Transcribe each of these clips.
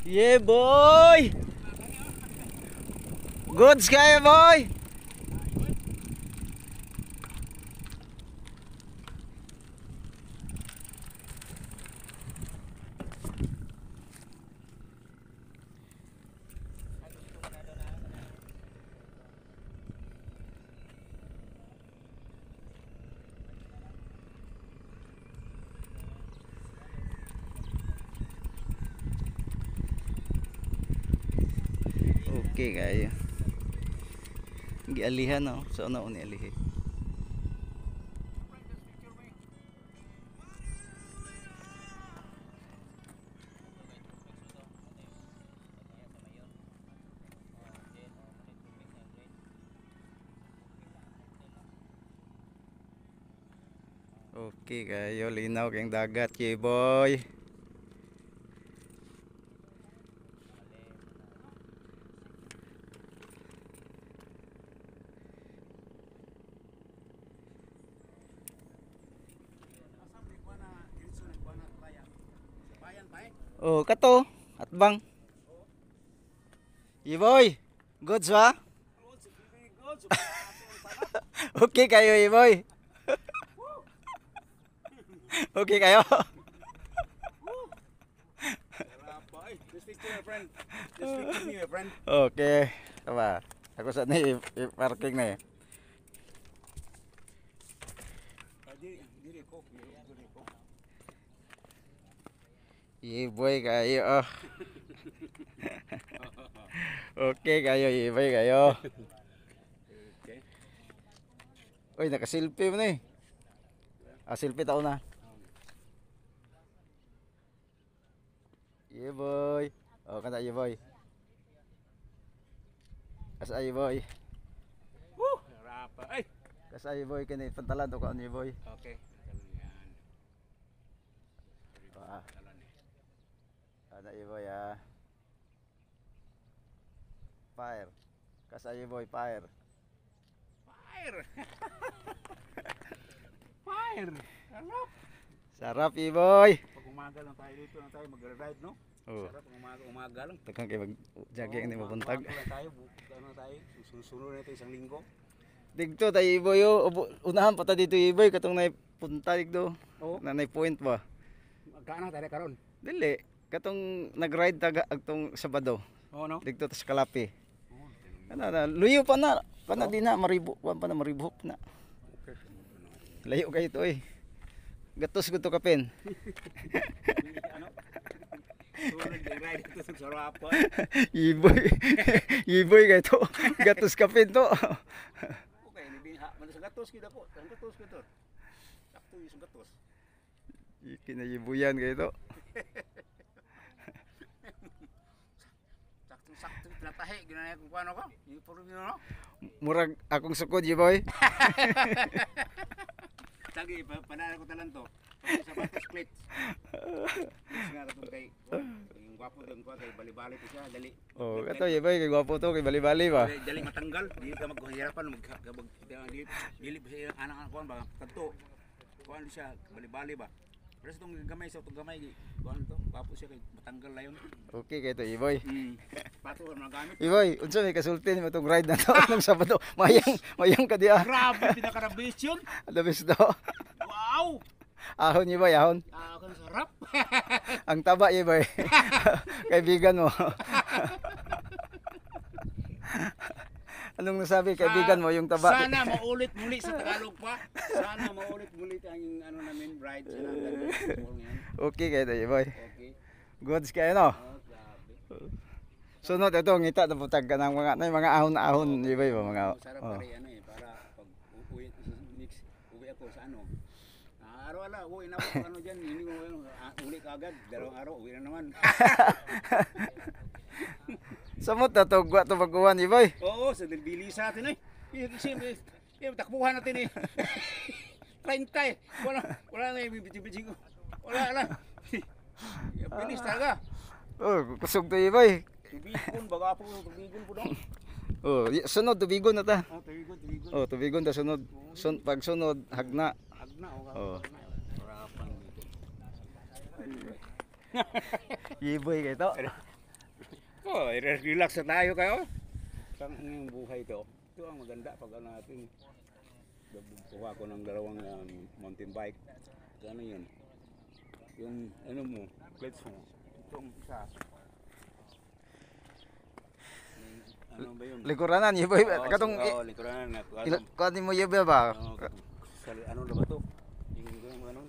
Yeah, boy! Goods kayo, boy! Okay kayo. Gialihan no. So ano ni alihi. Okay kayo, linaw kayong dagat kay boy. Oh, kato at bang. Iboy, goods ba? Okay kayo, Iboy. Okay kayo. Okay. Tama. Ako sa ni parking na eh. Iboy kayo. Oh. Okay kayo, Iboy kayo. Uy, nakasilpi mo na eh. Ah, silpi tao na. Iboy. Oh, kanta Iboy. Asa Iboy. Woo! Rapa. Ay. Asa Iboy kani pantalan to ko ani Iboy. Okay. Yan. Ah. Ada Iboy ah. Fire. Kasa Iboy fire. Fire. Fire. Sarap. Sarap Iboy. Pag umaga lang tayo dito na tayo mag-ride, no? Oh. Sarap pag umaga lang. Tagang kay mag-jogging ni mabuntag. Tayo, ano tayo, susunod natin isang linggo. Digto tayo Iboy yo. Unahan pa ta dito Iboy katong nay punta digto. Oo. Na nay point ba? Magkaana tayo karon. Dili. Katong nag-ride taga agtong Sabado. Oo, no? Digto ta sa Kalapi. Ano na, luyo pa na. Pana di na maribo, wan pa na maribok na. Okay. Layo kayo to eh. Gatos ko to kapin. Ano? Sumunod yung ride ito sa Sarapa. Iboy. Iboy kayo to. Gatos kapin to. Okay, nibinha. Mana sa gatos kita po. Ang gatos ko to. Sakto yung gatos. Kinayibuyan kayo to. Sakto tinatahi. Ginanaya kung paano ka. Yung puro yun, no? Murag akong sukod, Iboy. Tagi, panala ko talan to. Sa batos plates. Nga ratong kay, yung gwapo doon ko, kay bali-bali ko siya, dali. Oh, kato Iboy, kay gwapo to, kay bali-bali ba? Dali matanggal, di ka maghihirapan, dili ba siya anak-anak ko, ba, kanto. Kuhan siya, bali-bali ba? Pero sa itong gamay, kuhan to, gwapo siya, kay matanggal na yun. Okay kayo to, Iboy. Pato, mga gamit. Iboy, unsa may kasulti mo itong ride na to ng Sabado? Mayang ka diya. Grabe, pinaka-rabis yun. Adabis to. Wow! Ahon Iboy, ahon. Ako na sarap. Ang taba Iboy. Kaibigan mo. Anong nasabi kaibigan mo yung taba? Sana maulit muli sa Tagalog pa. Sana maulit muli ang ano namin ride sa Okay kayo to, Iboy. Okay. Goods kayo no? Oh, grabe. Sunod ito, ngita na putag ka ng mga ahon-ahon, Iboy ba? Mga, Sarap oh. pa rin ano eh, para pag next uwi ako sa ano. Araw-ala, uwi na ako ano dyan, hindi mo uli ka agad, 2 araw, uwi na naman. Samot na to, gwa to pagkuhan, Iboy. Oo, sa dilbili sa atin eh. Siyempre, takbuhan natin eh. 30 eh. Wala na yung bitibitsi ko. Wala na. Pinis talaga. Oh, kusog to, Iboy. Tubigon, baga po, tubigon po dong. Oh, sunod, tubigon na ta. Oh, tubigon, tubigon. Oh, tubigon ta sunod. Pag sunod, hagna. Agna, Oh. Harapan dito. Iboy kayo to. Oh, relax na tayo kayo. Ang buhay ito. Ito ang maganda pag ano natin. Kuha ko ng dalawang mountain bike. Ano yun? Yung ano mo, plates mo. Itong isa. Ano ba yun? Likuranan, Yeboy. Katong likuran na. kuan mo Yeboy ba? Ano na ba to? Yung ano?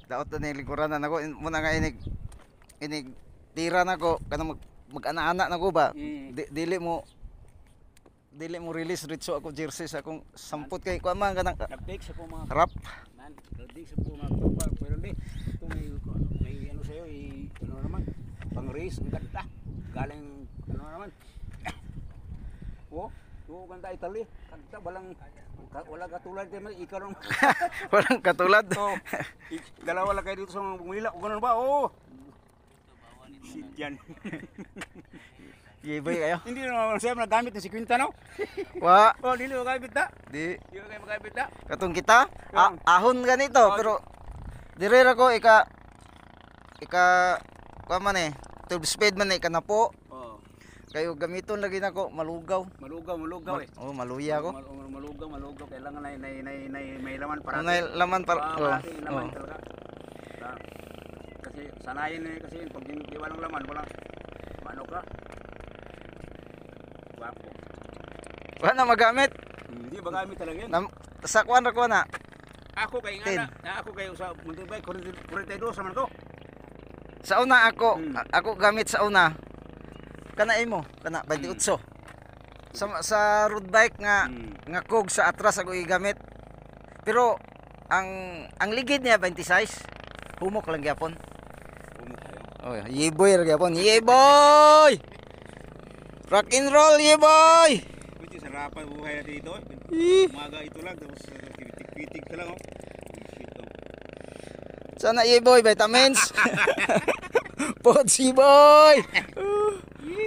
Daot na ni likuranan ako muna nga inig tira na ko kanang mag-ana-ana na ko ba. Dili mo release ritso ako jersey sa akong samput kay kuan man kanang Nag-take sa po mga rap. man. Nag-take sa po mga tropa. Pero di, ito may ano sa'yo, ano naman, pang-race, ang ganda. Galing, ano naman. Oh, ito ganda Italy. Ganda, wala katulad din, ikaw lang. Walang katulad. Oh, dalawa lang kayo dito sa mga bumila. O ganun ba? Oo. Shit yan. Yeboy kayo. Hindi naman siya nagamit ng si Quinta, no? Wa, Oh, hindi mo magamit na. di Hindi mo kayo magamit na. katong kita ahon ganito pero dire ra ko ika kuan man 12 speed man na po. Oh, Kayo gamiton lagi nako malugaw. malugaw eh. Oh, maluya ko. Malugaw. Kailangan may laman para. May laman para Malaking laman talaga. Kasi sanayin eh, kasi pag di walang laman, wala. Ano ka? Guwapo. Wala na magamit. Hindi magamit talaga yun. Sa kuan ra ko na. Ako kay ako kayo sa mountain bike 42 sa man ko. Sa una ako, Hmm. ako gamit sa una. Kana imo, kana 28. Sa road bike nga kog sa atras ako igamit. Pero ang ligid niya 26. Humok lang gyapon. Oh, Yeboy ra gyapon. Yeboy! Rock and roll, Yeboy! Pwede sa rapan buhay natin dito. Umaga ito lang tapos titik ka lang oh. Shit oh. Sana Yeboy vitamins. Pods Yeboy.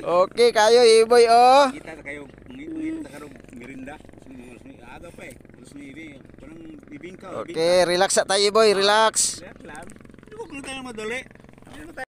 Okay kayo Yeboy oh. Kita kayo ngita kayo merinda. Aga pa eh. Terus ni parang bibingka. Okay, relax sa tayo Yeboy, relax. Relax lang. Hindi ko tayo madali.